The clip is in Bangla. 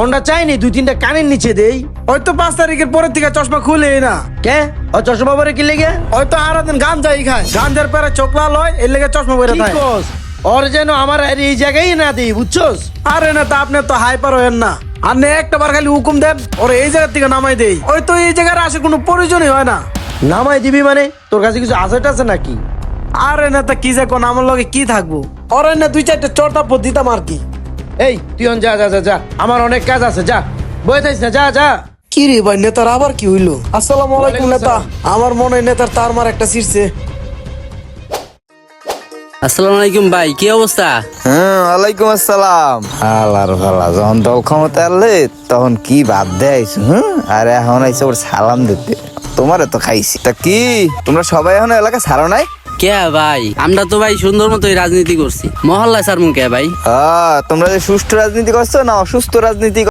মনটা চাইনি 2-3টা কানের নিচে দেই। ওই তো 5 তারিখের পরের থেকে চশমা খুলেই না। কে ও চশমা পরে কি লেগে? ওই তো সারাদিন গাঞ্জাই খায়, গাঞ্জার পরে চোখ লাল হয়, এর লেগে চশমা পরে কি থাকে। কস? ওর যেন আমার আর এই জায়গায় না দিই, বুঝছস? আরে না তা আপনি তো হাইপার হয়েন না, আর নে একটা বার খালি হুকুম দেন ওরে এই জায়গা থেকে নামাই দেই। ওই তো এই জায়গার আসে কোনো প্রয়োজনই হয় না। নামাই দিবি মানে? তোর কাছে কিছু আছে টাছে নাকি? আরে না তা কি যে কোন আমার লগে কি থাকবো, ওরে না 2-4টা চড়তাপ দিতাম আর কি। এই তুই যা যা যা যা, আমার অনেক কাজ আছে, যা বয়ে থাইস না, যা যা। কি রে ভাই, নেতার আবার কি হইলো? আসসালামু আলাইকুম ওয়ালাইকুম নেতা। আসসালাম। আমার মনে হয় নেতার তার মার একটা ছিড়ছে। আসসালামু আলাইকুম ভাই, কি অবস্থা? ওয়ালাইকুম আসসালাম। আল্লাহর ভালা, যখন দল ক্ষমতা আনলে তখন কি বাদ দেয়স? আর এখন আইসে ওর সালাম দিতে। তোমারে তো খাইছি। তা কি তোমরা সবাই এখন এলাকা ছাড়ো নাই? কে ভাই, আমরা তো ভাই সুন্দর মতোই রাজনীতি করছি। মহল্লায় স্যার মুখে ভাই। তোমরা যে সুষ্ঠু রাজনীতি করছো না অসুস্থ রাজনীতি